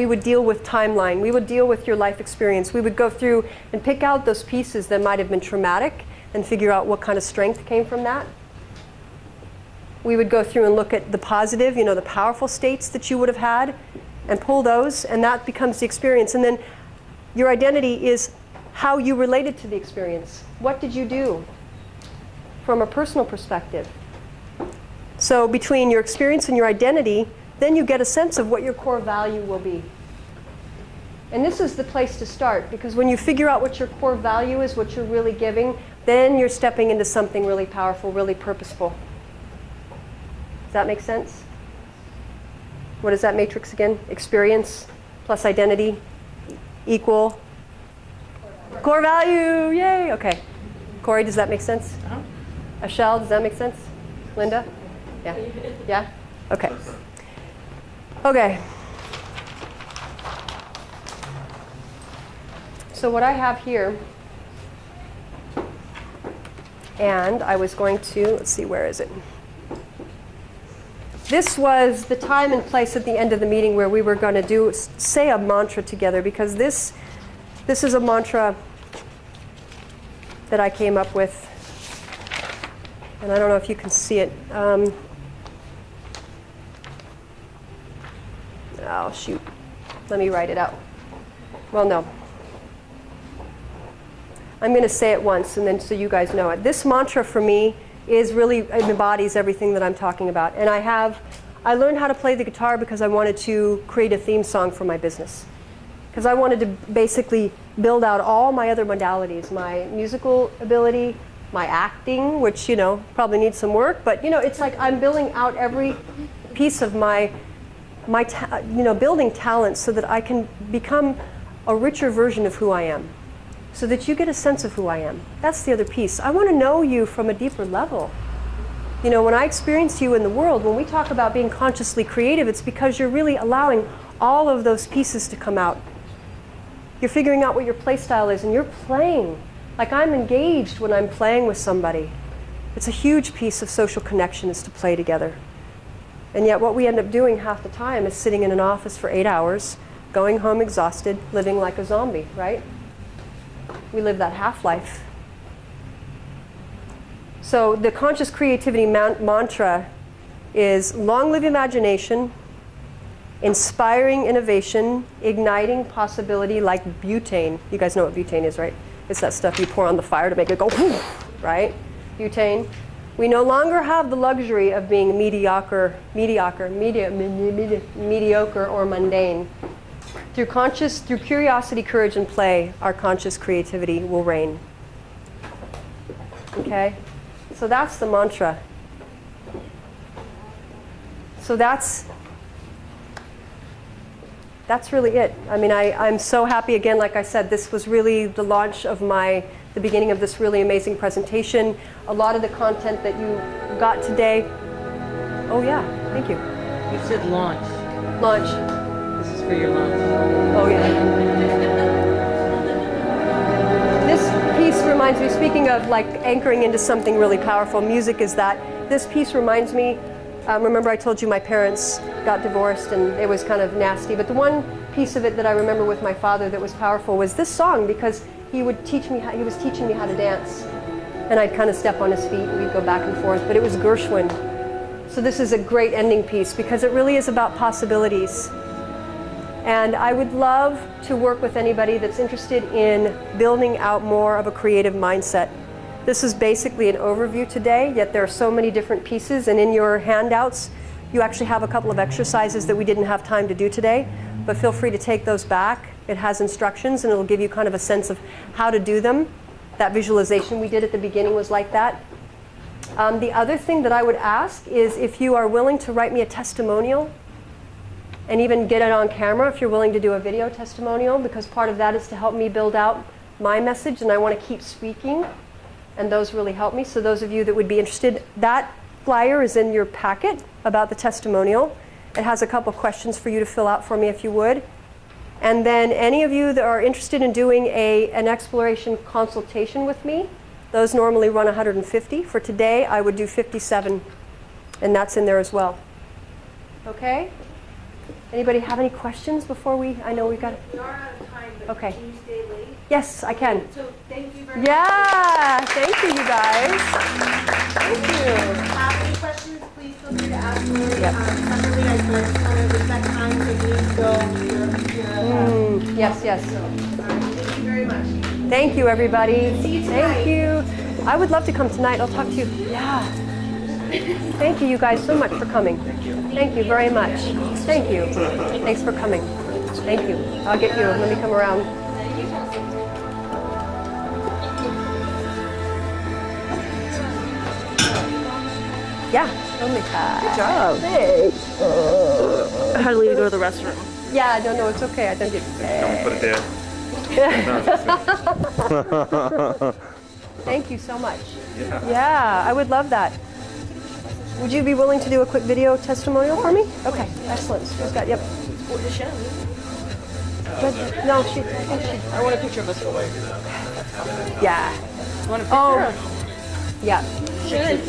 would deal with timeline. We would deal with your life experience. We would go through and pick out those pieces that might have been traumatic and figure out what kind of strength came from that. We would go through and look at the positive, you know, the powerful states that you would have had and pull those, and that becomes the experience. And then your identity is how you related to the experience. What did you do from a personal perspective? So between your experience and your identity, then you get a sense of what your core value will be. And this is the place to start, because when you figure out what your core value is, what you're really giving, then you're stepping into something really powerful, really purposeful. Does that make sense? What is that matrix again? Experience plus identity equal core value. Yay. Okay. Corey, does that make sense? Ashel, does that make sense? Linda? Yeah. Yeah? Okay. Okay. So what I have here, and I was going to, let's see, where is it? This was the time and place at the end of the meeting where we were going to say a mantra together, because this is a mantra that I came up with, and I don't know if you can see it. Oh, shoot. Let me write it out. Well, no. I'm going to say it once, and then so you guys know it. This mantra for me is really, it embodies everything that I'm talking about. And I learned how to play the guitar because I wanted to create a theme song for my business. Because I wanted to basically build out all my other modalities, my musical ability, my acting, which, you know, probably needs some work, but, you know, it's like I'm building out every piece of building talent so that I can become a richer version of who I am, so that you get a sense of who I am. That's the other piece. I want to know you from a deeper level. You know, when I experience you in the world, when we talk about being consciously creative, it's because you're really allowing all of those pieces to come out. You're figuring out what your play style is, and you're playing. Like, I'm engaged when I'm playing with somebody. It's a huge piece of social connection is to play together. And yet what we end up doing half the time is sitting in an office for 8 hours, going home exhausted, living like a zombie, right? We live that half-life. So the conscious creativity mantra is long live imagination, inspiring innovation, igniting possibility like butane. You guys know what butane is, right? It's that stuff you pour on the fire to make it go poof, right? Butane. We no longer have the luxury of being mediocre or mundane. Through curiosity, courage, and play, our conscious creativity will reign. Okay? So that's the mantra. So that's really it. I mean, I'm so happy again, like I said, this was really the launch of the beginning of this really amazing presentation. A lot of the content that you got today. Oh yeah, thank you. You said launch. Launch. This is for your launch. Oh yeah. This piece reminds me, speaking of like anchoring into something really powerful, music is that. This piece reminds me, remember I told you my parents got divorced and it was kind of nasty, but the one piece of it that I remember with my father that was powerful was this song, because he was teaching me how to dance. And I'd kind of step on his feet and we'd go back and forth, but it was Gershwin. So this is a great ending piece because it really is about possibilities. And I would love to work with anybody that's interested in building out more of a creative mindset. This is basically an overview today, yet there are so many different pieces, and in your handouts, you actually have a couple of exercises that we didn't have time to do today, but feel free to take those back. It has instructions, and it'll give you kind of a sense of how to do them. That visualization we did at the beginning was like that. The other thing that I would ask is if you are willing to write me a testimonial, and even get it on camera if you're willing to do a video testimonial, because part of that is to help me build out my message, and I want to keep speaking, and those really help me. So those of you that would be interested, that flyer is in your packet about the testimonial. It has a couple questions for you to fill out for me if you would. And then any of you that are interested in doing an exploration consultation with me, those normally run $150. For today, I would do $57, and that's in there as well. Okay? Anybody have any questions before I know we've got it. We are out of time, but Okay. can you stay late? Yes, I can. So thank you very much. Yeah, thank you, you guys. Thank you. If you have any questions, please feel free to ask me. Yep. Separately, I just want to respect time, so please go. Yes, yes. Thank you very much. Thank you, everybody. See you tonight. Thank you. I would love to come tonight. I'll talk to you. Yeah. Thank you, you guys, so much for coming. Thank you very much. Thank you. Thanks for coming. Thank you. I'll get you. Let me come around. Yeah. Good job. Thanks. How do we go to the restroom? Yeah, no, it's okay. I think it's Don't put it there. Thank you so much. Yeah, I would love that. Would you be willing to do a quick video testimonial for me? Okay, excellent. Who's got, yep. No, I want a picture of us. yeah. Want a picture of? Yeah. Should.